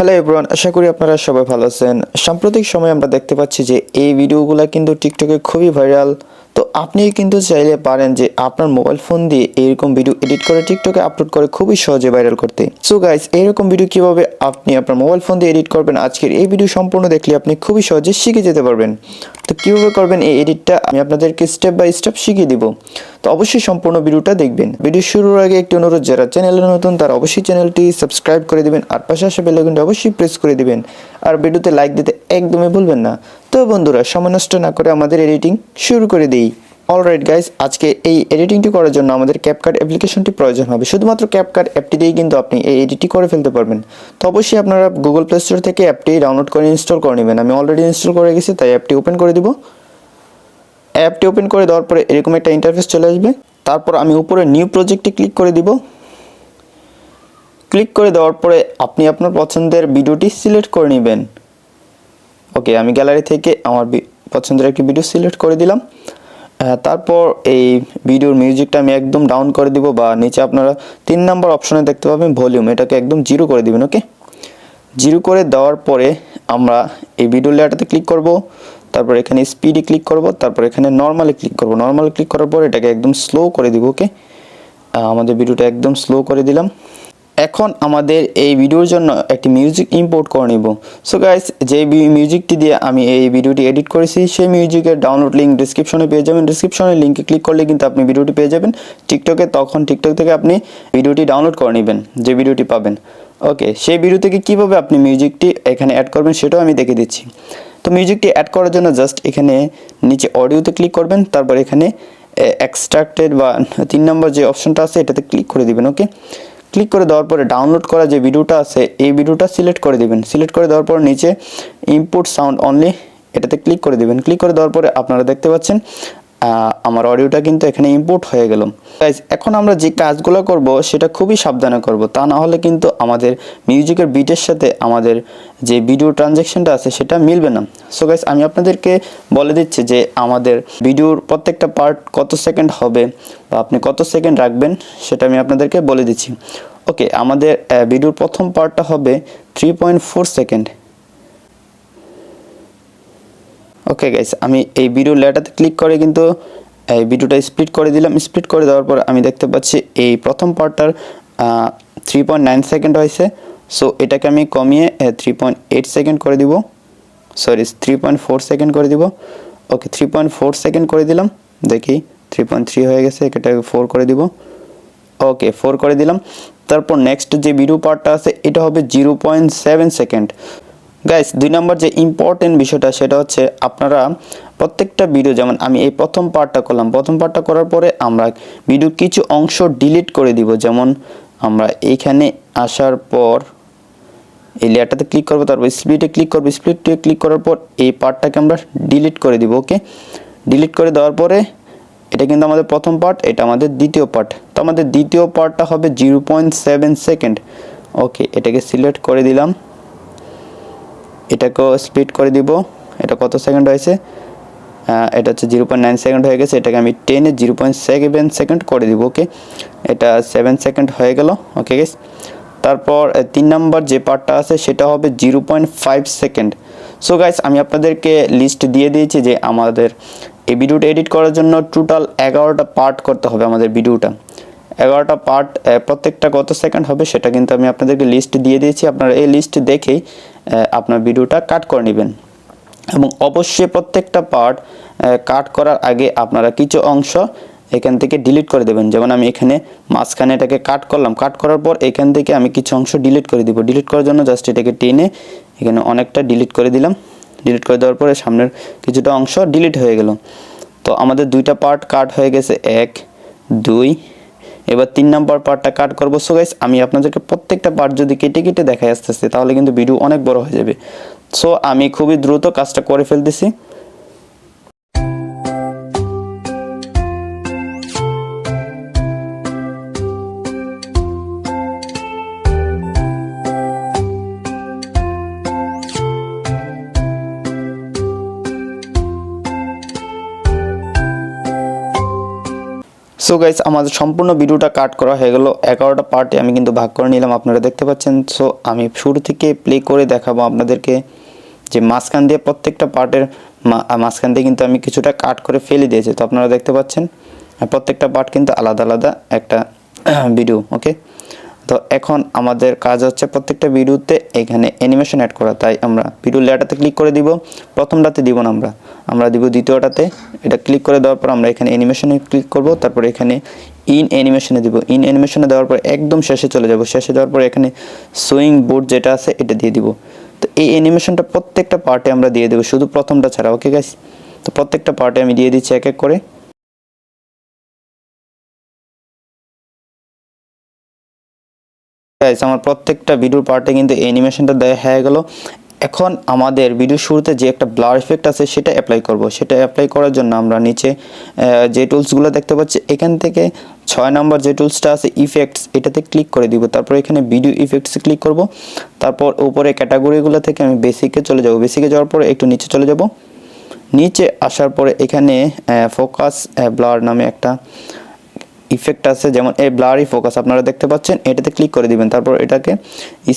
Hello everyone, আশা করি আপনারা সবাই ভালো আছেন। সাম্প্রতিক সময়ে আমরা দেখতে পাচ্ছি যে এই ভিডিওগুলো কিন্তু টিকটকে খুবই ভাইরাল। তো আপনি কিন্তু চাইলে পারেন যে আপনার মোবাইল ফোন দিয়ে এইরকম ভিডিও এডিট করে টিকটকে আপলোড করে খুবই সহজে ভাইরাল করতে। সো গাইস, এইরকম ভিডিও কিভাবে আপনি আপনার মোবাইল ফোন দিয়ে এডিট করবেন, আজকের এই ভিডিও সম্পূর্ণ দেখলে আপনি খুবই সহজে শিখে যেতে পারবেন। তো কীভাবে করবেন এই এডিটটা আমি আপনাদেরকে স্টেপ বাই স্টেপ শিখিয়ে দিব। তো অবশ্যই সম্পূর্ণ ভিডিওটা দেখবেন। ভিডিও শুরুর আগে একটি অনুরোধ, যারা চ্যানেলে নতুন তারা অবশ্যই চ্যানেলটি সাবস্ক্রাইব করে দিবেন আর পাশে আসা বেল আইকনটি অবশ্যই প্রেস করে দিবেন আর ভিডিওতে লাইক দিতে একদমই ভুলবেন না। তো বন্ধুরা, সময় নষ্ট না করে আমাদের এডিটিং শুরু করে দিই। অলরাইট গাইস, আজকে এই এডিটিংটি করার জন্য আমাদের ক্যাপকাট অ্যাপ্লিকেশনটি প্রয়োজন হবে। শুধুমাত্র ক্যাপকাট অ্যাপটি দিয়েই কিন্তু আপনি এই এডিটটি করে ফেলতে পারবেন। তো অবশ্যই আপনারা গুগল প্লে স্টোর থেকে অ্যাপটি ডাউনলোড করে ইনস্টল করে নেবেন। আমি অলরেডি ইনস্টল করে গেছি, তাই অ্যাপটি ওপেন করে দিব। অ্যাপটি ওপেন করে দেওয়ার পরে এরকম একটা ইন্টারফেস চলে আসবে। তারপর আমি উপরে নিউ প্রজেক্টে ক্লিক করে দিব। ক্লিক করে দেওয়ার পরে আপনি আপনার পছন্দের ভিডিওটি সিলেক্ট করে নেবেন। ওকে, আমি গ্যালারি থেকে আমার পছন্দের একটি ভিডিও সিলেক্ট করে দিলাম। তারপর এই ভিডিওর মিউজিকটা আমি একদম ডাউন করে দিব, বা নিচে আপনারা 3 নম্বর অপশনে দেখতে পাবেন ভলিউম, এটাকে একদম 0 করে দিবেন। ওকে, 0 করে দেওয়ার পরে আমরা এই ভিডিও লেয়ারটাতে ক্লিক করব। তারপর এখানে স্পিডে ক্লিক করব। তারপর এখানে নর্মালে ক্লিক করব। নর্মালে ক্লিক করার পর এটাকে একদম স্লো করে দিব। ওকে, আমাদের ভিডিওটা একদম স্লো করে দিলাম। এখন আমাদের এই ভিডিওর জন্য একটি মিউজিক ইম্পোর্ট করে নিব। সো গাইস, যে মিউজিকটি দিয়ে আমি এই ভিডিওটি এডিট করেছি সেই মিউজিকের ডাউনলোড লিঙ্ক ডিসক্রিপশনে পেয়ে যাবেন। ডিসক্রিপশনের লিঙ্কে ক্লিক করলে কিন্তু আপনি ভিডিওটি পেয়ে যাবেন টিকটকে। তখন টিকটক থেকে আপনি ভিডিওটি ডাউনলোড করে নেবেন, যে ভিডিওটি পাবেন। ওকে, সেই ভিডিও থেকে কীভাবে আপনি মিউজিকটি এখানে অ্যাড করবেন সেটাও আমি দেখে দিচ্ছি। তো মিউজিকটি অ্যাড করার জন্য জাস্ট এখানে নিচে অডিওতে ক্লিক করবেন। তারপর এখানে এক্সট্রাক্টেড বা 3 নম্বর যে অপশনটা আছে এটাতে ক্লিক করে দিবেন। ওকে, ক্লিক করে দেওয়ার পরে ডাউনলোড করা যে ভিডিওটা আছে এই ভিডিওটা সিলেক্ট করে দিবেন। সিলেক্ট করে দেওয়ার পর নিচে ইনপুট সাউন্ড অনলি এটাতে ক্লিক করে দিবেন। ক্লিক করে দেওয়ার পরে আপনারা দেখতে পাচ্ছেন আমার অডিওটা কিন্তু এখানে ইম্পোর্ট হয়ে গেল। গাইস, এখন আমরা যে কাজগুলো করব সেটা খুবই সাবধানে করব, তা না হলে কিন্তু আমাদের মিউজিকের বিটের সাথে আমাদের যে ভিডিও ট্রানজ্যাকশনটা আছে সেটা মিলবে না। সো গাইস, আমি আপনাদেরকে বলে দিচ্ছি যে আমাদের ভিডিওর প্রত্যেকটা পার্ট কত সেকেন্ড হবে বা আপনি কত সেকেন্ড রাখবেন সেটা আমি আপনাদেরকে বলে দিচ্ছি। ওকে, আমাদের ভিডিওর প্রথম পার্টটা হবে 3.4 সেকেন্ড। ওকে গাইস, আমি এই ভিডিও লেয়ারটাতে ক্লিক করে কিন্তু এই ভিডিওটা স্প্লিট করে দিলাম। স্প্লিট করে দেওয়ার পর আমি দেখতে পাচ্ছি এই প্রথম পার্টটার 3.9 সেকেন্ড হয়েছে। সো এটাকে আমি কমিয়ে 3.8 সেকেন্ড করে দিব। সরি, 3.4 সেকেন্ড করে দিব। ওকে, 3.4 সেকেন্ড করে দিলাম। দেখি 3.3 হয়ে গেছে, এটাকে 4 করে দিব। ওকে, 4 করে দিলাম। তারপর নেক্সট যে ভিডিও পার্টটা আছে এটা হবে 0.7 সেকেন্ড। গাইস, 2 নম্বর যে ইম্পর্টেন্ট বিষয়টা সেটা হচ্ছে আপনারা প্রত্যেকটা ভিডিও, যেমন আমি এই প্রথম পার্টটা করলাম, প্রথম পার্টটা করার পরে আমরা ভিডিও কিছু অংশ ডিলিট করে দিব। যেমন আমরা এইখানে আসার পর এই লেয়ারটাতে ক্লিক করবো, তারপর স্প্লিটে ক্লিক করবো। স্প্লিটে ক্লিক করার পর এই পার্টটাকে আমরা ডিলিট করে দিব। ওকে, ডিলিট করে দেওয়ার পরে এটা কিন্তু আমাদের প্রথম পার্ট, এটা আমাদের দ্বিতীয় পার্ট। তো আমাদের দ্বিতীয় পার্টটা হবে 0.7 সেকেন্ড। ওকে, এটাকে সিলেক্ট করে দিলাম, এটাকেও স্প্লিট করে দিব। এটা কত সেকেন্ড হয়েছে? এটা হচ্ছে 0.9 সেকেন্ড হয়ে গেছে। এটাকে আমি টেনে 0.7 সেকেন্ড করে দিব। ওকে, এটা 7 সেকেন্ড হয়ে গেল। ওকে গাইস, তারপর 3 নম্বর যে পার্টটা আছে সেটা হবে 0.5 সেকেন্ড। সো গাইস, আমি আপনাদেরকে লিস্ট দিয়ে দিয়েছি যে আমাদের এই ভিডিওটা এডিট করার জন্য টোটাল 11টা পার্ট করতে হবে আমাদের ভিডিওটা। 11টা পার্ট, প্রত্যেকটা কত সেকেন্ড হবে সেটা কিন্তু আমি আপনাদেরকে লিস্ট দিয়ে দিয়েছি। আপনারা এই লিস্ট দেখেই আপনার ভিডিওটা কাট করে নেবেন। এবং অবশ্যই প্রত্যেকটা পার্ট কাট করার আগে আপনারা কিছু অংশ এখান থেকে ডিলিট করে দেবেন। যেমন আমি এখানে মাঝখানে এটাকে কাট করলাম, কাট করার পর এখান থেকে আমি কিছু অংশ ডিলিট করে দিব। ডিলিট করার জন্য জাস্ট এটাকে টেনে এখানে অনেকটা ডিলিট করে দিলাম। ডিলিট করে দেওয়ার পরে সামনের কিছুটা অংশ ডিলিট হয়ে গেল। তো আমাদের 2টা পার্ট কাট হয়ে গেছে, 1, 2। এবার 3 নম্বর পার্টটা কাট করবো। সো গাইস, আমি আপনাদেরকে প্রত্যেকটা পার্ট যদি কেটে কেটে দেখাই আস্তে আস্তে তাহলে কিন্তু ভিডিও অনেক বড় হয়ে যাবে। সো আমি খুবই দ্রুত কাজটা করে ফেলতেছি। সো গাইস, আমাদের সম্পূর্ণ ভিডিওটা কাট করা হয়ে গেল। 11টা পার্টে আমি কিন্তু ভাগ করে নিলাম, আপনারা দেখতে পাচ্ছেন। সো আমি শুরু থেকে প্লে করে দেখাবো আপনাদেরকে যে মাঝখান দিয়ে প্রত্যেকটা পার্টের মাঝখান দিয়ে কিন্তু আমি কিছুটা কাট করে ফেলে দিয়েছি। তো আপনারা দেখতে পাচ্ছেন প্রত্যেকটা পার্ট কিন্তু আলাদা আলাদা একটা ভিডিও। ওকে, তো এখন আমাদের কাজ হচ্ছে প্রত্যেকটা ভিডিওতে এখানে অ্যানিমেশন অ্যাড করা। তাই আমরা ভিডিও লেয়ারটাতে ক্লিক করে দিব, প্রথমটাতে দিব না, আমরা দিব দ্বিতীয়টাতে। এটা ক্লিক করে দেওয়ার পর আমরা এখানে অ্যানিমেশনে ক্লিক করব, তারপর এখানে ইন অ্যানিমেশনে দিব। ইন অ্যানিমেশনে দেওয়ার পর একদম শেষে চলে যাব। শেষে যাওয়ার পর এখানে সুইং বোর্ড যেটা আছে এটা দিয়ে দিব। তো এই অ্যানিমেশনটা প্রত্যেকটা পার্টে আমরা দিয়ে দেবো, শুধু প্রথমটা ছাড়া। ওকে গাইস, তো প্রত্যেকটা পার্টে আমি দিয়ে দিচ্ছি এক এক করে। গাইস, আমার প্রত্যেকটা ভিডিওর পার্টে কিন্তু অ্যানিমেশনটা দেওয়া হয়ে গেল। এখন আমাদের ভিডিও শুরুতে যে একটা ব্লার ইফেক্ট আছে সেটা অ্যাপ্লাই করব। সেটা অ্যাপ্লাই করার জন্য আমরা নিচে যে টুলসগুলো দেখতে পাচ্ছি এখান থেকে 6 নম্বর যে টুলসটা আছে ইফেক্টস, এটাতে ক্লিক করে দিব। তারপর এখানে ভিডিও ইফেক্টসে ক্লিক করব। তারপর উপরে ক্যাটাগরিগুলো থেকে আমি বেসিকে চলে যাব। বেসিকে যাওয়ার পরে একটু নিচে চলে যাব। নিচে আসার পরে এখানে ফোকাস ব্লার নামে একটা ইফেক্ট আছে, যেমন এই ব্লারি ফোকাস আপনারা দেখতে পাচ্ছেন, এটাতে ক্লিক করে দিবেন। তারপর এটাকে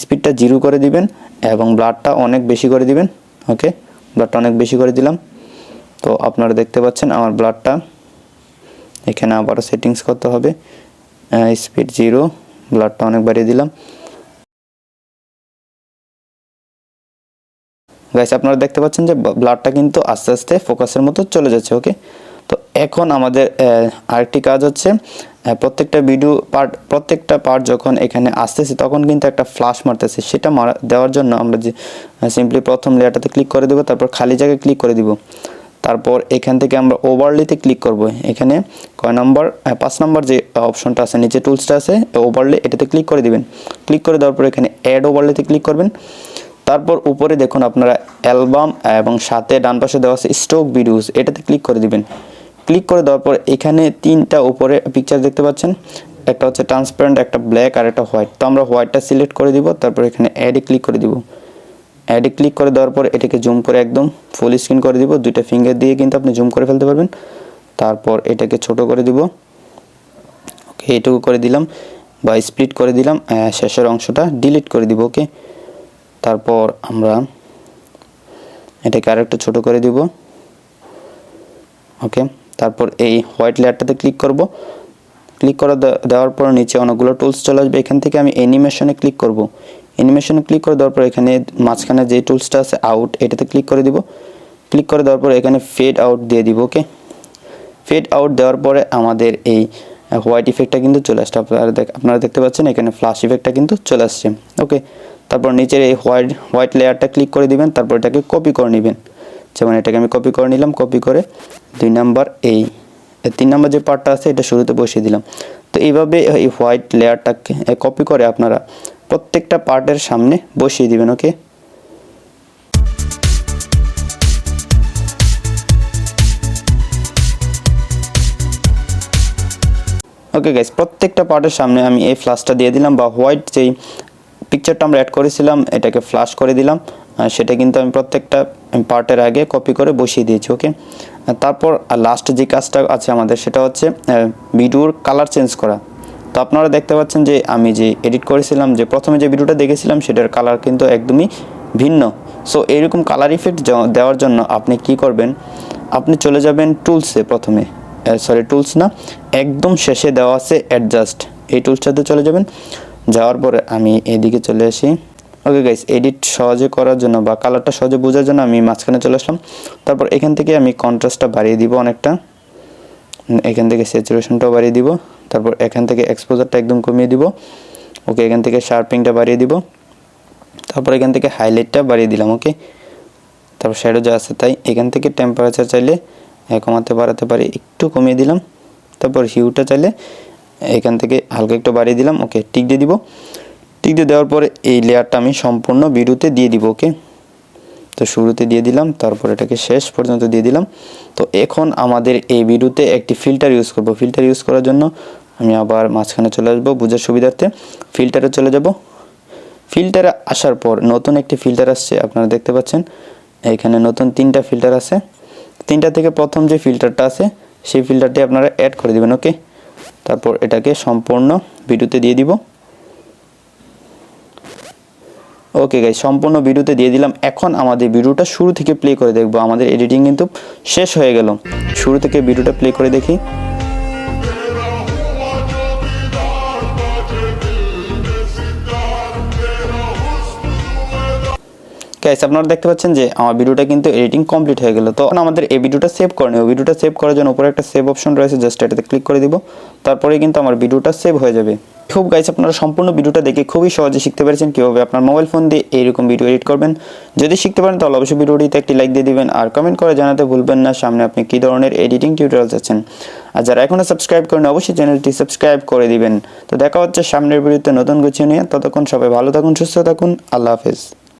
স্পিডটা 0 করে দিবেন এবং ব্লারটা অনেক বেশি করে দিবেন। ওকে, ব্লারটা অনেক বেশি করে দিলাম। তো আপনারা দেখতে পাচ্ছেন আমার ব্লারটা এখানে আবারও সেটিংস করতে হবে, স্পিড 0, ব্লারটা অনেক বাড়িয়ে দিলাম। গাইস, আপনারা দেখতে পাচ্ছেন যে ব্লারটা কিন্তু আস্তে আস্তে ফোকাসের মতো চলে যাচ্ছে। ওকে, তো এখন আমাদের আরেকটি কাজ হচ্ছে প্রত্যেকটা পার্ট যখন এখানে আসতেছে তখন কিন্তু একটা ফ্ল্যাশ মারতেছে। সেটা দেওয়ার জন্য আমরা যে সিম্পলি প্রথম লেয়ারটাতে ক্লিক করে দেব, তারপর খালি জায়গায় ক্লিক করে দিব। তারপর এখান থেকে আমরা ওভারলেতে ক্লিক করব। এখানে 5 নম্বর যে অপশনটা আছে, নিচে টুলসটা আছে ওভারলে, এটাতে ক্লিক করে দিবেন। ক্লিক করে দেওয়ার পর এখানে অ্যাড ওভারলেতে ক্লিক করবেন। তারপর উপরে দেখুন আপনারা অ্যালবাম এবং সাথে ডান পাশে দেওয়া আছে স্টক ভিডিওস, এটাতে ক্লিক করে দিবেন। ক্লিক করে দেওয়ার পর এখানে 3টা উপরে পিকচার দেখতে পাচ্ছেন, একটা হচ্ছে ট্রান্সপারেন্ট, একটা ব্ল্যাক আর একটা হোয়াইট। তো আমরা হোয়াইটটা সিলেক্ট করে দিব। তারপর এখানে অ্যাডে ক্লিক করে দিব। অ্যাডে ক্লিক করে দেওয়ার পর এটাকে জুম করে একদম ফুল স্ক্রিন করে দিব। 2টা ফিঙ্গার দিয়ে কিন্তু আপনি জুম করে ফেলতে পারবেন। তারপর এটাকে ছোট করে দিব। ওকে, এটুকু করে দিলাম বা স্প্লিট করে দিলাম। শেষের অংশটা ডিলিট করে দিব। ওকে, তারপর আমরা এটাকে আরেকটু ছোট করে দিব। ওকে, তারপর এই হোয়াইট লেয়ারটাতে ক্লিক করব। ক্লিক করে দেওয়ার পর নিচে অনেকগুলো টুলস চলে আসবে। এখান থেকে আমি অ্যানিমেশনে ক্লিক করব। অ্যানিমেশনে ক্লিক করে দেওয়ার পর এখানে মাঝখানে যে টুলসটা আছে আউট, এটাতে ক্লিক করে দিব। ক্লিক করে দেওয়ার পর এখানে ফেড আউট দিয়ে দিব। ওকে, ফেড আউট দেওয়ার পরে আমাদের এই হোয়াইট ইফেক্টটা কিন্তু চলে আসছে। আপনারা দেখতে পাচ্ছেন এখানে ফ্ল্যাশ ইফেক্টটা কিন্তু চলে আসছে। ওকে, তারপর নিচের এই হোয়াইট লেয়ারটা ক্লিক করে দিবেন। তারপর এটাকে কপি করে নেবেন। যেমন এটাকে আমি কপি করে নিলাম। কপি করে 2 নাম্বার 3 নাম্বার যে পার্টটা আছে এটা শুরুতে বসিয়ে দিলাম। তো এইভাবে এই হোয়াইট লেয়ারটাকে কপি করে আপনারা প্রত্যেকটা পার্টের সামনে বসিয়ে দিবেন। ওকে, ওকে গাইস, প্রত্যেকটা পার্টের সামনে আমি এই ফ্ল্যাশটা দিয়ে দিলাম, বা হোয়াইট যেই পিকচারটা আমরা অ্যাড করেছিলাম এটাকে ফ্ল্যাশ করে দিলাম। সেটা কিন্তু আমি প্রত্যেকটা পার্টের আগে কপি করে বসিয়ে দিয়েছি। ওকে, তারপর লাস্ট যে কাজটা আছে আমাদের সেটা হচ্ছে ভিডিওর কালার চেঞ্জ করা। তো আপনারা দেখতে পাচ্ছেন যে আমি যে এডিট করেছিলাম, যে প্রথমে যে ভিডিওটা দেখেছিলাম সেটার কালার কিন্তু একদমই ভিন্ন। সো এইরকম কালার ইফেক্ট দেওয়ার জন্য আপনি কি করবেন, আপনি চলে যাবেন টুলসে। প্রথমে টুলস না, একদম শেষে দেওয়া আছে অ্যাডজাস্ট, এই টুলসটাতে চলে যাবেন। যাওয়ার পরে আমি এদিকে চলে আসি। ওকে গাইস, এডিট সহজে করার জন্য বা কালারটা সহজে বোঝার জন্য আমি মাঝখানে চলে আসলাম। তারপর এখান থেকে আমি কন্ট্রাস্টটা বাড়িয়ে দিব অনেকটা, এখান থেকে স্যাচুরেশনটাও বাড়িয়ে দিব। তারপর এখান থেকে এক্সপোজারটা একদম কমিয়ে দিব। ওকে, এখান থেকে শার্পিংটা বাড়িয়ে দিব। তারপর এখান থেকে হাইলাইটটা বাড়িয়ে দিলাম। ওকে, তারপর শ্যাডো যা আছে তাই। এখান থেকে টেম্পারেচার চাইলে কমাতে বাড়াতে পারি, একটু কমিয়ে দিলাম। তারপর হিউটা চাইলে এখান থেকে হালকা একটু বাড়িয়ে দিলাম। ওকে, টিক দিয়ে দিব। টিক দিয়ে দেওয়ার পরে এই লেয়ারটা আমি সম্পূর্ণ ভিডিওতে দিয়ে দিব। ওকে, তো শুরুতে দিয়ে দিলাম, তারপর এটাকে শেষ পর্যন্ত দিয়ে দিলাম। তো এখন আমাদের এই ভিডিওতে একটি ফিল্টার ইউজ করব। ফিল্টার ইউজ করার জন্য আমি আবার মাঝখানে চলে আসবো বোঝার সুবিধার্থে। ফিল্টারে চলে যাব। ফিল্টারে আসার পর নতুন একটি ফিল্টার আসছে, আপনারা দেখতে পাচ্ছেন এখানে নতুন 3টা ফিল্টার আছে। 3টা থেকে প্রথম যে ফিল্টারটা আছে সেই ফিল্টারটি আপনারা অ্যাড করে দিবেন। ওকে, তারপর এটাকে সম্পূর্ণ ভিডিওতে দিয়ে দিব। ওকে গাইস, সম্পূর্ণ ভিডিওতে দিয়ে দিলাম। এখন আমাদের ভিডিওটা শুরু থেকে প্লে করে দেখব। আমাদের এডিটিং কিন্তু শেষ হয়ে গেল। শুরু থেকে ভিডিওটা প্লে করে দেখি। গাইস, আপনারা দেখতে পাচ্ছেন যে আমার ভিডিওটা কিন্তু এডিটিং কমপ্লিট হয়ে গেল। তো আমাদের এই ভিডিওটা সেভ করে নেব। ভিডিওটা সেভ করার জন্য উপরে একটা সেভ অপশন রয়েছে, জাস্ট এটাতে ক্লিক করে দিব। তারপরে কিন্তু আমার ভিডিওটা সেভ হয়ে যাবে। খুব গাইস, আপনারা সম্পূর্ণ ভিডিওটা দেখে খুবই সহজে শিখতে পেরেছেন কিভাবে আপনার মোবাইল ফোন দিয়ে এইরকম ভিডিও এডিট করবেন। যদি শিখতে পারেন তাহলে অবশ্যই ভিডিওটিতে একটি লাইক দিয়ে দিবেন আর কমেন্ট করে জানাতে ভুলবেন না সামনে আপনি কী ধরনের এডিটিং টিউটোরিয়াল চাচ্ছেন। আর যারা এখনও সাবস্ক্রাইব করেন অবশ্যই চ্যানেলটি সাবস্ক্রাইব করে দিবেন। তো দেখা হচ্ছে সামনের ভিডিওতে নতুন কিছু নিয়ে। ততক্ষণ সবাই ভালো থাকুন, সুস্থ থাকুন। আল্লাহ হাফেজ।